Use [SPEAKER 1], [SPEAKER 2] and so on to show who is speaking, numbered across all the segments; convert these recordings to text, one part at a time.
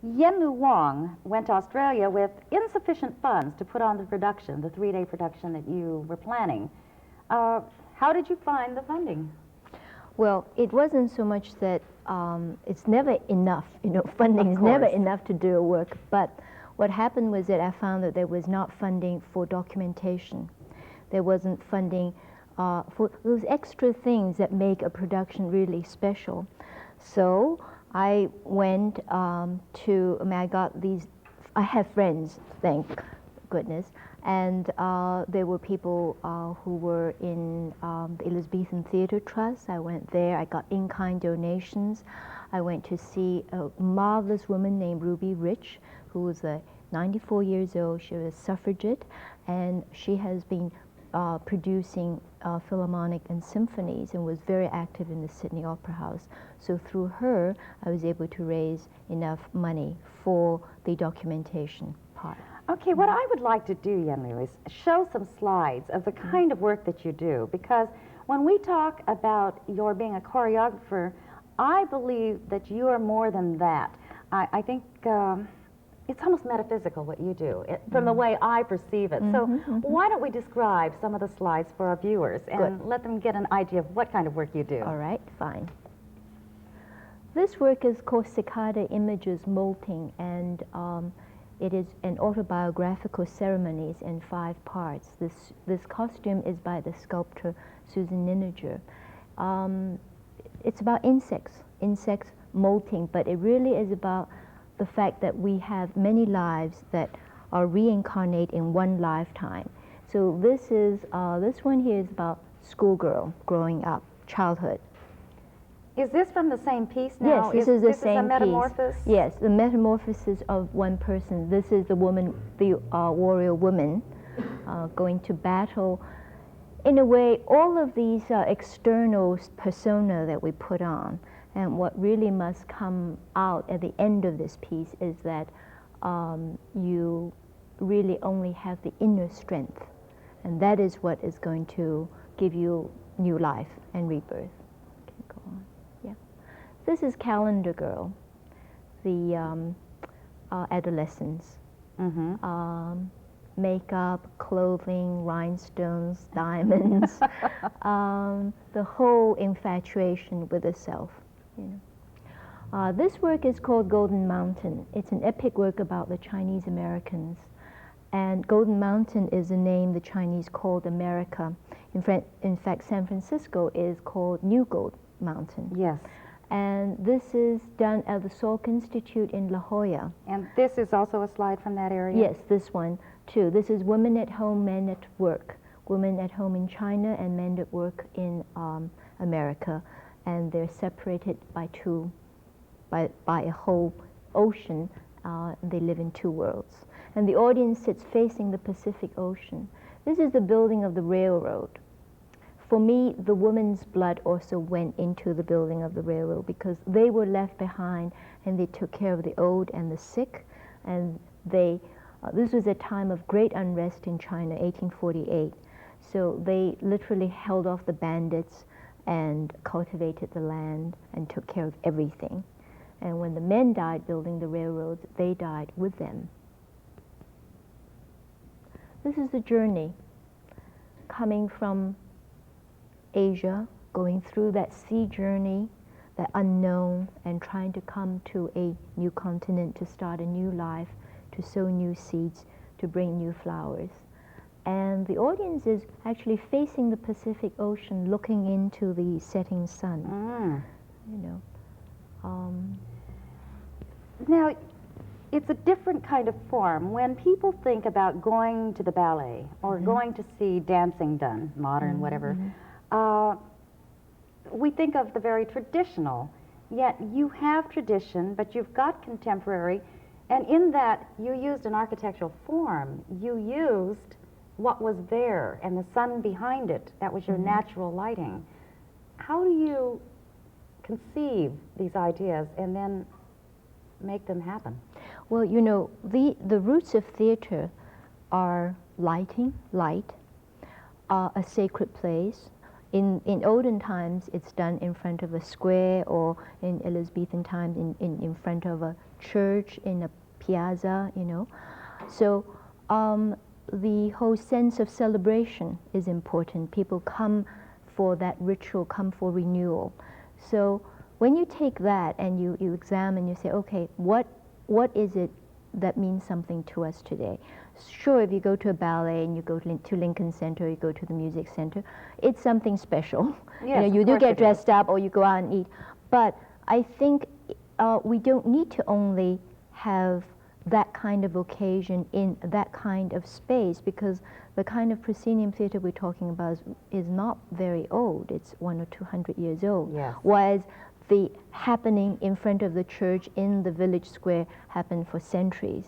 [SPEAKER 1] Yen Lu Wong went to Australia with insufficient funds to put on the production, the 3-day production that you were planning. How did you find the funding?
[SPEAKER 2] Well, it wasn't so much that it's never enough, funding is never enough to do a work, but what happened was that I found that there was not funding for documentation. There wasn't funding for those extra things that make a production really special. So I went I got these, I have friends, thank goodness, and there were people who were in the Elizabethan Theatre Trust. I went there, I got in-kind donations. I went to see a marvelous woman named Ruby Rich, who was 94 years old. She was a suffragette, and she has been producing philharmonic and symphonies and was very active in the Sydney Opera House. So through her, I was able to raise enough money for the documentation part.
[SPEAKER 1] Okay, what I would like to do, Yen Lu, is show some slides of the kind of work that you do, because when we talk about your being a choreographer, I believe that you are more than that. I think it's almost metaphysical what you do, from the way I perceive it. So why don't we describe some of the slides for our viewers and let them get an idea of what kind of work you do.
[SPEAKER 2] All right, fine. This work is called Cicada Images Molting, and it is an autobiographical ceremonies in 5 parts. This costume is by the sculptor Susan Nininger. It's about insects molting, but it really is about the fact that we have many lives that are reincarnate in one lifetime. So this one here is about schoolgirl growing up, childhood.
[SPEAKER 1] Is this from the same piece now?
[SPEAKER 2] Yes, this is the same piece.
[SPEAKER 1] This is a metamorphosis?
[SPEAKER 2] Yes, the metamorphosis of one person. This is the woman, the warrior woman, going to battle. In a way, all of these external persona that we put on, and what really must come out at the end of this piece is that you really only have the inner strength, and that is what is going to give you new life and rebirth. Okay, go on. Yeah. This is Calendar Girl, the adolescence. Makeup, clothing, rhinestones, diamonds, the whole infatuation with the self. This work is called Golden Mountain. It's an epic work about the Chinese Americans. And Golden Mountain is a name the Chinese called America. In fact, San Francisco is called New Gold Mountain.
[SPEAKER 1] Yes.
[SPEAKER 2] And this is done at the Salk Institute in La Jolla.
[SPEAKER 1] And this is also a slide from that area?
[SPEAKER 2] Yes, this one too. This is women at home, men at work. Women at home in China and men at work in America. And they're separated by a whole ocean. They live in 2 worlds. And the audience sits facing the Pacific Ocean. This is the building of the railroad. For me, the woman's blood also went into the building of the railroad because they were left behind and they took care of the old and the sick. And this was a time of great unrest in China, 1848. So they literally held off the bandits and cultivated the land and took care of everything. And when the men died building the railroads, they died with them. This is the journey coming from Asia, going through that sea journey, that unknown, and trying to come to a new continent, to start a new life, to sow new seeds, to bring new flowers. And the audience is actually facing the Pacific Ocean, looking into the setting sun.
[SPEAKER 1] Now, it's a different kind of form. When people think about going to the ballet or going to see dancing done, modern, whatever, we think of the very traditional. Yet you have tradition, but you've got contemporary, and in that you used an architectural form. You used what was there and the sun behind it. That was your natural lighting. How do you conceive these ideas and then make them happen?
[SPEAKER 2] Well, the roots of theater are lighting, light, a sacred place. In olden times, it's done in front of a square, or in Elizabethan times, in front of a church, in a piazza, you know. So the whole sense of celebration is important. People come for that ritual, come for renewal. So when you take that and you examine, you say, okay, what is it that means something to us today? Sure, if you go to a ballet and you go to Lincoln Center, you go to the music center, it's something special.
[SPEAKER 1] Yes,
[SPEAKER 2] you do get dressed up, or you go out and eat. But I think we don't need to only have that kind of occasion in that kind of space, because the kind of proscenium theater we're talking about is not very old. It's 100 or 200 years old.
[SPEAKER 1] Yes.
[SPEAKER 2] Whereas the happening in front of the church in the village square happened for centuries.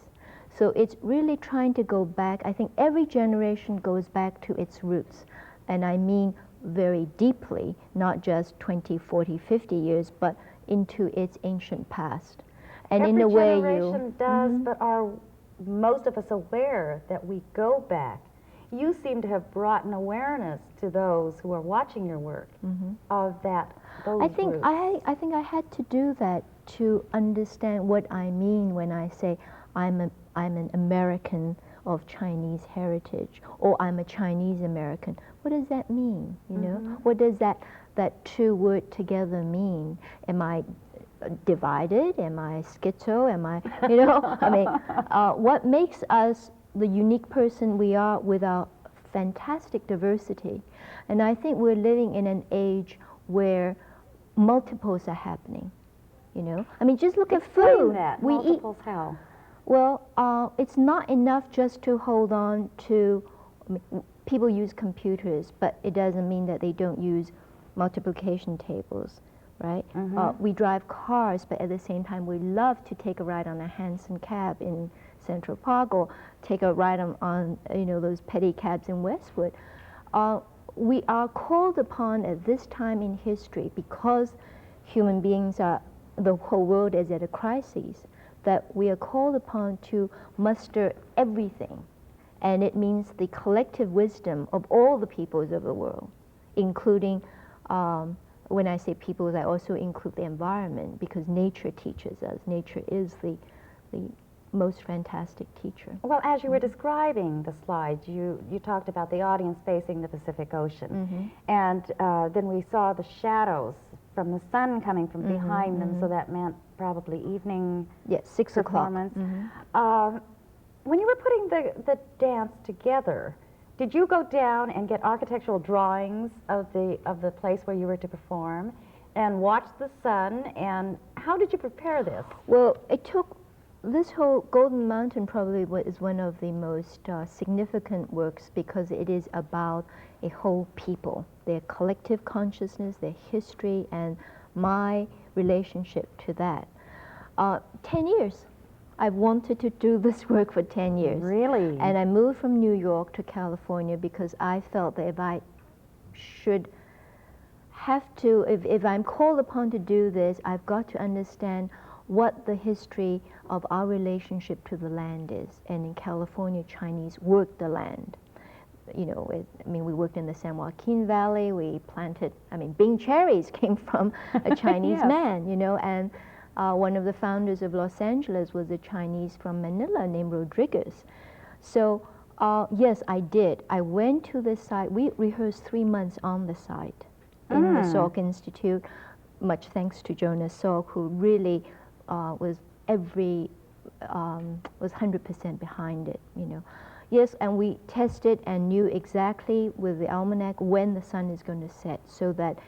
[SPEAKER 2] So it's really trying to go back. I think every generation goes back to its roots. And I mean very deeply, not just 20, 40, 50 years, but into its ancient past. And
[SPEAKER 1] every
[SPEAKER 2] in a way
[SPEAKER 1] generation does, but are most of us aware that we go back? You seem to have brought an awareness to those who are watching your work of those
[SPEAKER 2] I think
[SPEAKER 1] roots.
[SPEAKER 2] I think I had to do that to understand what I mean when I say I'm an American of Chinese heritage, or I'm a Chinese American. What does that mean? You know, what does that two word together mean? Am I divided? Am I schizo? Am I, you know? I mean, what makes us the unique person we are with our fantastic diversity? And I think we're living in an age where multiples are happening. You know, I mean, just look at food.
[SPEAKER 1] That.
[SPEAKER 2] We
[SPEAKER 1] Multiples
[SPEAKER 2] eat.
[SPEAKER 1] how?
[SPEAKER 2] Well, it's not enough just to hold on to. I mean, people use computers, but it doesn't mean that they don't use multiplication tables, right? We drive cars, but at the same time, we love to take a ride on a Hanson cab in Central Park, or take a ride on those petty cabs in Westwood. We are called upon at this time in history, because human beings are, the whole world is at a crisis, that we are called upon to muster everything. And it means the collective wisdom of all the peoples of the world, including, when I say peoples, I also include the environment, because nature teaches us. Nature is the most fantastic teacher.
[SPEAKER 1] Well, as you were describing the slides, you talked about the audience facing the Pacific Ocean. And then we saw the shadows from the sun coming from behind them, so that meant probably evening.
[SPEAKER 2] Yes, 6 o'clock.
[SPEAKER 1] When you were putting the dance together, did you go down and get architectural drawings of the place where you were to perform, and watch the sun, and how did you prepare this?
[SPEAKER 2] Well, it took, this whole Golden Mountain probably is one of the most significant works, because it is about a whole people, their collective consciousness, their history, and my relationship to that. 10 years. I've wanted to do this work for 10 years.
[SPEAKER 1] Really?
[SPEAKER 2] And I moved from New York to California because I felt that if I should have to, if I'm called upon to do this, I've got to understand what the history of our relationship to the land is. And in California, Chinese worked the land. You know, we worked in the San Joaquin Valley. We planted, Bing cherries came from a Chinese man, you know, and one of the founders of Los Angeles was a Chinese from Manila named Rodriguez. So, yes, I did. I went to the site. We rehearsed 3 months on the site in the Salk Institute, much thanks to Jonas Salk, who really was 100% behind it, you know. Yes, and we tested and knew exactly with the almanac when the sun is going to set, so that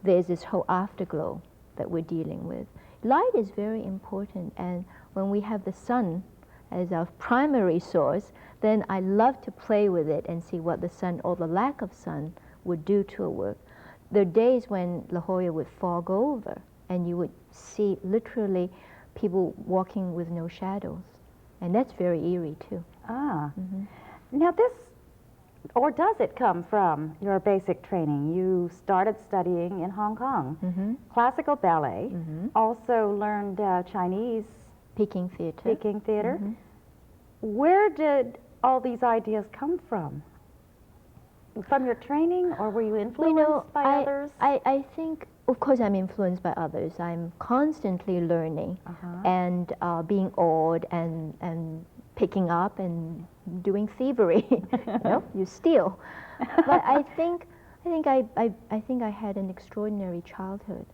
[SPEAKER 2] there's this whole afterglow that we're dealing with. Light is very important, and when we have the sun as our primary source, then I love to play with it and see what the sun or the lack of sun would do to a work. There are days when La Jolla would fog over, and you would see literally people walking with no shadows, and that's very eerie too.
[SPEAKER 1] Now this, or does it come from your basic training? You started studying in Hong Kong, classical ballet, also learned Chinese,
[SPEAKER 2] Peking theater.
[SPEAKER 1] Where did all these ideas come from? from your training, or were you influenced by others?
[SPEAKER 2] I think, of course, I'm influenced by others. I'm constantly learning and being awed and picking up and doing thievery. You steal. But I think I had an extraordinary childhood.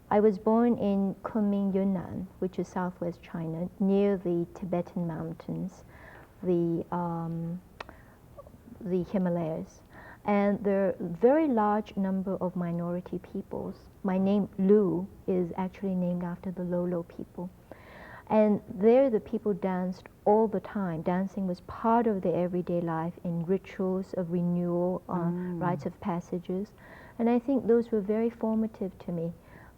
[SPEAKER 2] I was born in Kunming, Yunnan, which is southwest China, near the Tibetan mountains, the Himalayas. And there are a very large number of minority peoples. My name, Lu, is actually named after the Lolo people. And there the people danced all the time. Dancing was part of their everyday life in rituals of renewal, rites of passages. And I think those were very formative to me.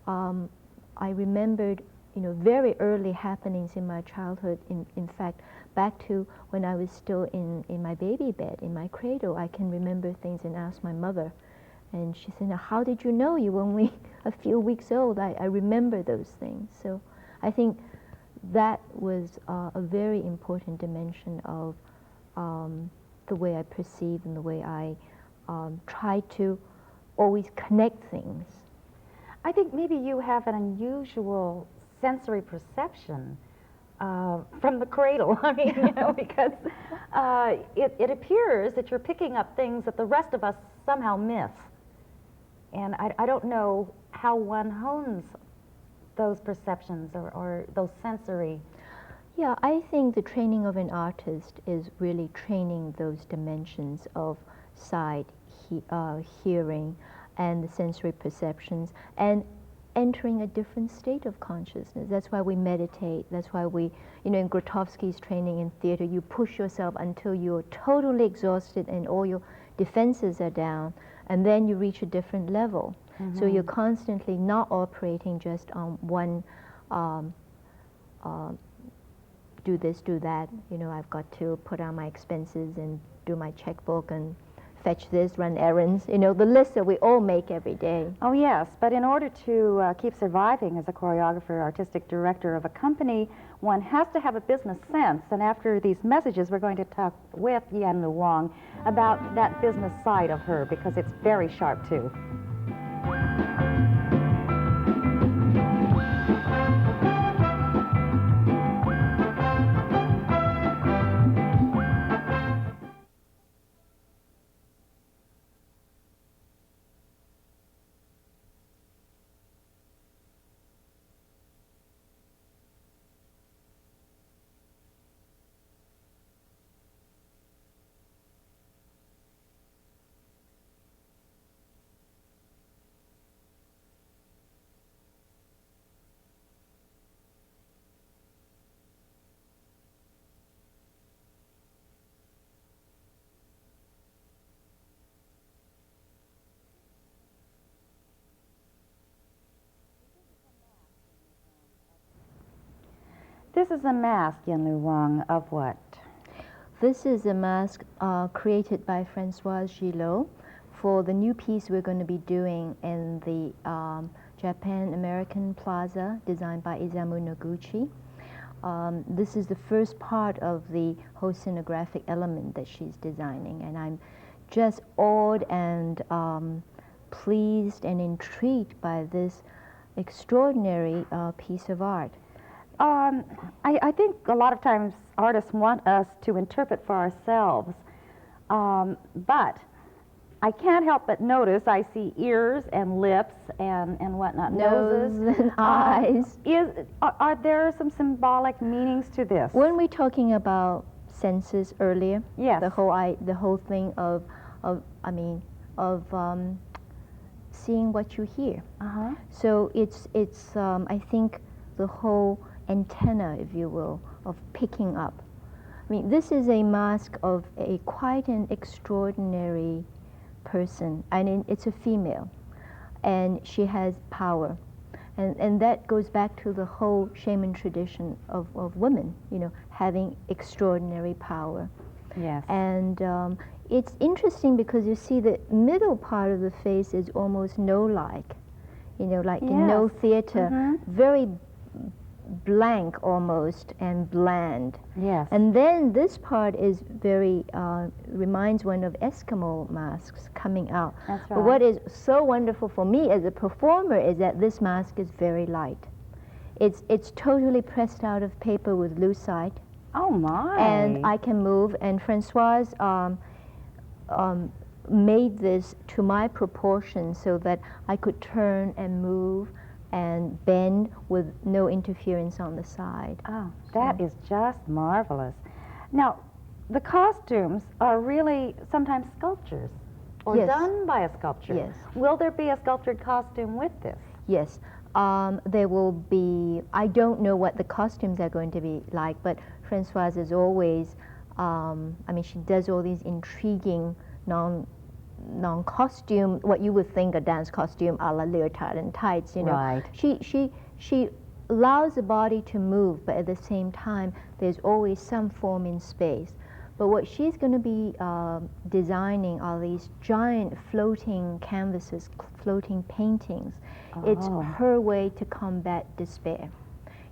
[SPEAKER 2] I remembered, very early happenings in my childhood. In fact, back to when I was still in my baby bed, in my cradle, I can remember things and ask my mother. And she said, "Now, how did you know? You were only a few weeks old." I remember those things. So I think that was a very important dimension of the way I perceive and the way I try to always connect things.
[SPEAKER 1] I think maybe you have an unusual sensory perception from the cradle. I mean, because it appears that you're picking up things that the rest of us somehow miss. And I don't know how one hones those perceptions or those sensory.
[SPEAKER 2] Yeah, I think the training of an artist is really training those dimensions of sight, hearing, and the sensory perceptions, and entering a different state of consciousness. That's why we meditate. That's why we, in Grotowski's training in theater, you push yourself until you're totally exhausted and all your defenses are down, and then you reach a different level. So you're constantly not operating just on one, do this, do that. I've got to put on my expenses and do my checkbook and fetch this, run errands, the list that we all make every day.
[SPEAKER 1] Oh, yes, but in order to keep surviving as a choreographer, artistic director of a company, one has to have a business sense. And after these messages, we're going to talk with Yen Lu Wong about that business side of her, because it's very sharp, too. This is a mask, Yen Lu Wong, of what?
[SPEAKER 2] This is a mask created by Françoise Gillot for the new piece we're going to be doing in the Japan-American Plaza, designed by Isamu Noguchi. This is the first part of the whole scenographic element that she's designing, and I'm just awed and pleased and intrigued by this extraordinary piece of art.
[SPEAKER 1] I think a lot of times artists want us to interpret for ourselves, but I can't help but notice I see ears and lips and whatnot, noses
[SPEAKER 2] and eyes.
[SPEAKER 1] Are there some symbolic meanings to this?
[SPEAKER 2] Weren't we talking about senses earlier?
[SPEAKER 1] Yes.
[SPEAKER 2] The whole thing of seeing what you hear. So it's I think the whole antenna, if you will, of picking up. I mean, this is a mask of quite an extraordinary person, and it's a female, and she has power, and that goes back to the whole shaman tradition of women, having extraordinary power.
[SPEAKER 1] Yes.
[SPEAKER 2] And it's interesting because you see the middle part of the face is almost no-like, like in no theater, very blank almost and bland.
[SPEAKER 1] Yes.
[SPEAKER 2] And then this part is very, reminds one of Eskimo masks coming out.
[SPEAKER 1] That's
[SPEAKER 2] But
[SPEAKER 1] right.
[SPEAKER 2] what is so wonderful for me as a performer is that this mask is very light. It's totally pressed out of paper with lucite.
[SPEAKER 1] Oh my.
[SPEAKER 2] And I can move, and Francoise made this to my proportion so that I could turn and move and bend with no interference on the side.
[SPEAKER 1] Oh, that is just marvelous. Now, the costumes are really sometimes sculptures or
[SPEAKER 2] Yes.
[SPEAKER 1] done by a sculptor.
[SPEAKER 2] Yes.
[SPEAKER 1] Will there be a sculptured costume with this?
[SPEAKER 2] Yes, there will be, I don't know what the costumes are going to be like, but Francoise is always, I mean, she does all these intriguing non-costume, what you would think a dance costume a la leotard and tights, you know.
[SPEAKER 1] Right.
[SPEAKER 2] She allows the body to move, but at the same time, there's always some form in space. But what she's going to be designing are these giant floating canvases, floating paintings. It's
[SPEAKER 1] Oh.
[SPEAKER 2] her way to combat despair.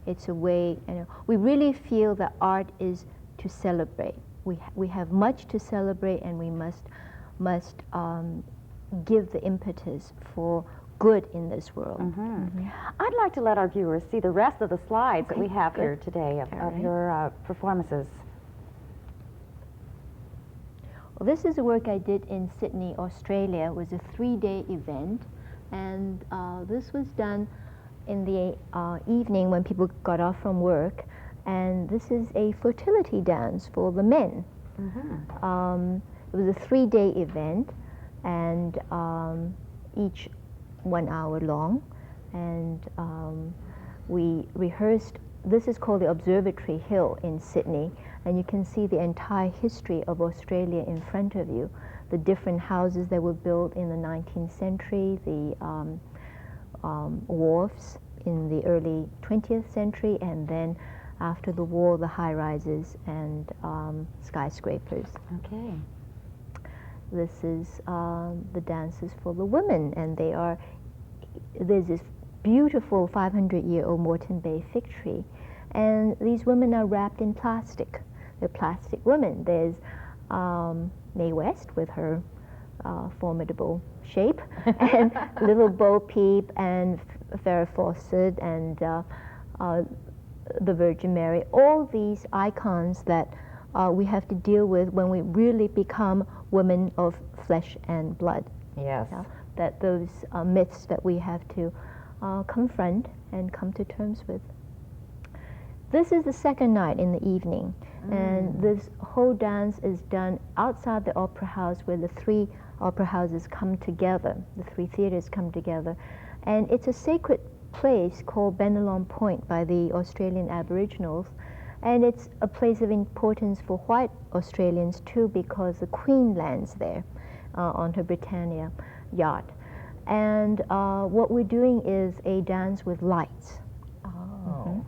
[SPEAKER 2] It's a way, you know, we really feel that art is to celebrate. We have much to celebrate, and we must give the impetus for good in this world.
[SPEAKER 1] I'd like to let our viewers see the rest of the slides that
[SPEAKER 2] Okay,
[SPEAKER 1] we have
[SPEAKER 2] good.
[SPEAKER 1] here today of
[SPEAKER 2] All right.
[SPEAKER 1] your performances.
[SPEAKER 2] Well, this is a work I did in Sydney, Australia. It was a 3-day event, and this was done in the evening when people got off from work, and this is a fertility dance for the men. It was a 3-day event, and each 1 hour long, and we rehearsed. This is called the Observatory Hill in Sydney, and you can see the entire history of Australia in front of you. The different houses that were built in the 19th century, the wharfs in the early 20th century, and then after the war, the high-rises and skyscrapers.
[SPEAKER 1] Okay.
[SPEAKER 2] This is the dances for the women, and there's this beautiful 500-year-old Moreton Bay fig tree, and these women are wrapped in plastic. They're plastic women. There's Mae West with her formidable shape, and little Bo Peep, and Farrah Fawcett, and the Virgin Mary. All these icons that we have to deal with when we really become women of flesh and blood.
[SPEAKER 1] Yes.
[SPEAKER 2] Yeah? That those myths that we have to confront and come to terms with. This is the second night in the evening, and this whole dance is done outside the opera house, where the 3 opera houses come together, the 3 theaters come together, and it's a sacred place called Bennelong Point by the Australian Aboriginals, and it's a place of importance for white Australians too, because the Queen lands there on her Britannia yacht. And what we're doing is a dance with lights.
[SPEAKER 1] Oh.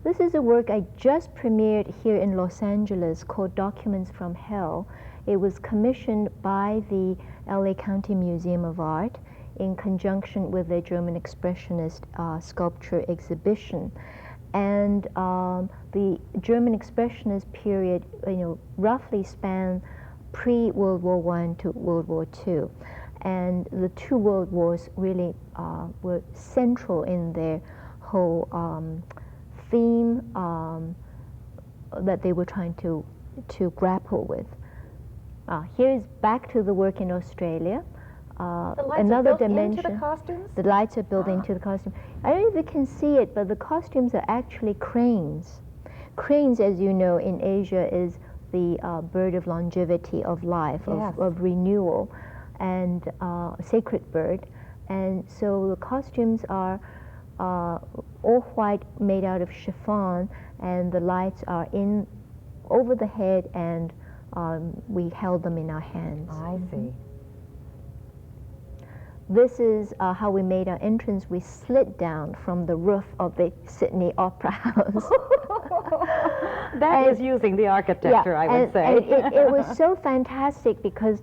[SPEAKER 2] This is a work I just premiered here in Los Angeles called Documents from Hell. It was commissioned by the LA County Museum of Art in conjunction with their German Expressionist sculpture exhibition. And the German Expressionist period, roughly spanned pre-World War I to World War II. And the 2 world wars really were central in their whole theme that they were trying to grapple with. Here is back to the work in Australia.
[SPEAKER 1] The lights
[SPEAKER 2] Another
[SPEAKER 1] are built
[SPEAKER 2] dimension.
[SPEAKER 1] into the costumes?
[SPEAKER 2] The lights are built into the costume. I don't know if you can see it, but the costumes are actually cranes. Cranes, as you know, in Asia is the bird of longevity, of life,
[SPEAKER 1] Yes.
[SPEAKER 2] of renewal, and sacred bird. And so the costumes are all white, made out of chiffon, and the lights are in over the head, and we held them in our hands.
[SPEAKER 1] I see.
[SPEAKER 2] This is how we made our entrance. We slid down from the roof of the Sydney Opera House.
[SPEAKER 1] That is using the architecture, I would say.
[SPEAKER 2] And it was so fantastic because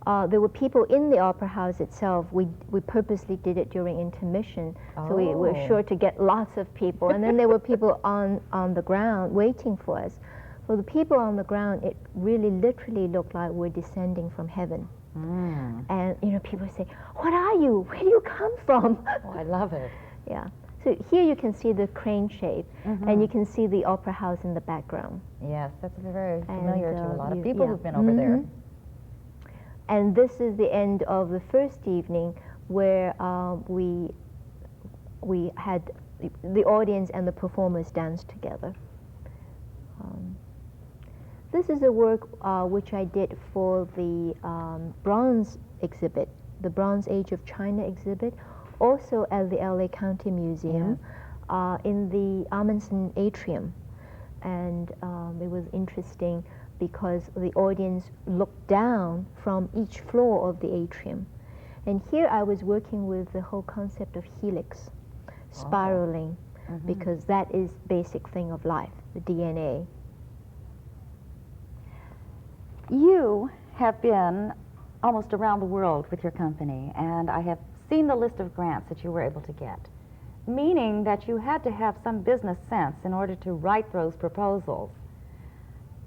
[SPEAKER 2] There were people in the opera house itself. We purposely did it during intermission, so we were sure to get lots of people. And then there were people on the ground waiting for us. For the people on the ground, it really literally looked like we're descending from heaven. And people say, "What are you? Where do you come from?"
[SPEAKER 1] Oh, I love it.
[SPEAKER 2] Yeah. So here you can see the crane shape, and you can see the opera house in the background.
[SPEAKER 1] Yes, that's very familiar to a lot of
[SPEAKER 2] yeah.
[SPEAKER 1] people who've been over there.
[SPEAKER 2] And this is the end of the first evening, where we had the audience and the performers dance together. This is a work which I did for the bronze exhibit, the Bronze Age of China exhibit, also at the LA County Museum, in the Amundsen Atrium. And it was interesting because the audience looked down from each floor of the atrium. And here I was working with the whole concept of helix, spiraling, because that is basic thing of life, the DNA.
[SPEAKER 1] You have been almost around the world with your company, and I have seen the list of grants that you were able to get, meaning that you had to have some business sense in order to write those proposals.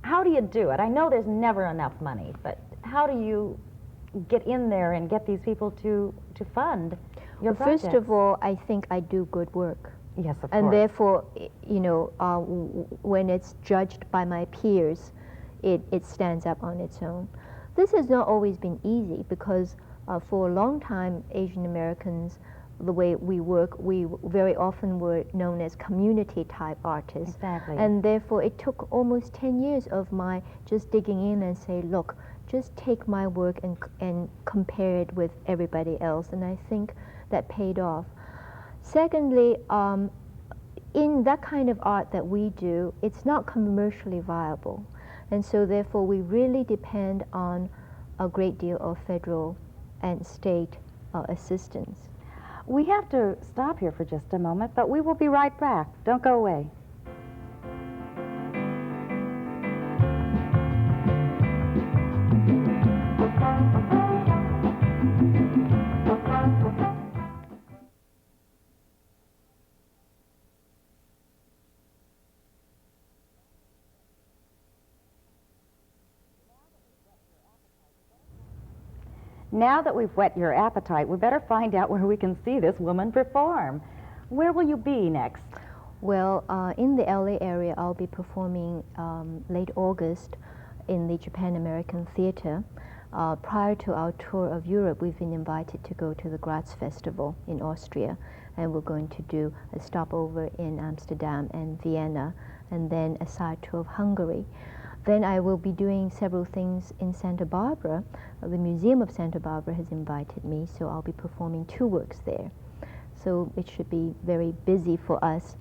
[SPEAKER 1] How do you do it? I know there's never enough money, but how do you get in there and get these people to fund your projects?
[SPEAKER 2] First of all, I think I do good work.
[SPEAKER 1] Yes, of
[SPEAKER 2] And
[SPEAKER 1] course.
[SPEAKER 2] therefore, when it's judged by my peers, it stands up on its own. This has not always been easy because for a long time, Asian Americans, the way we work, we very often were known as community type artists.
[SPEAKER 1] Exactly.
[SPEAKER 2] And therefore, it took almost 10 years of my just digging in and say, look, just take my work and compare it with everybody else. And I think that paid off. Secondly, in that kind of art that we do, it's not commercially viable. And so therefore we really depend on a great deal of federal and state assistance.
[SPEAKER 1] We have to stop here for just a moment, but we will be right back. Don't go away. Now that we've whet your appetite, we better find out where we can see this woman perform. Where will you be next?
[SPEAKER 2] Well, in the LA area, I'll be performing late August in the Japan American Theater. Prior to our tour of Europe, we've been invited to go to the Graz Festival in Austria, and we're going to do a stopover in Amsterdam and Vienna, and then a side tour of Hungary. Then I will be doing several things in Santa Barbara. The Museum of Santa Barbara has invited me, so I'll be performing 2 works there. So it should be very busy for us.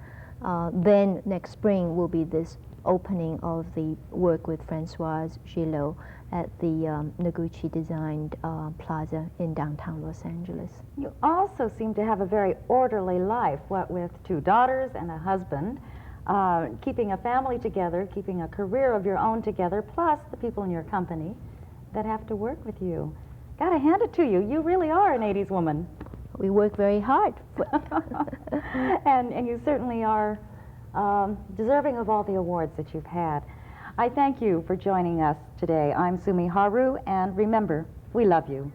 [SPEAKER 2] Then next spring will be this opening of the work with Françoise Gillot at the Noguchi designed plaza in downtown Los Angeles.
[SPEAKER 1] You also seem to have a very orderly life, what with 2 daughters and a husband. Keeping a family together, keeping a career of your own together, plus the people in your company that have to work with you. Gotta hand it to you. You really are an 80s woman.
[SPEAKER 2] We work very hard.
[SPEAKER 1] and you certainly are deserving of all the awards that you've had. I thank you for joining us today. I'm Sumi Haru, and remember, we love you.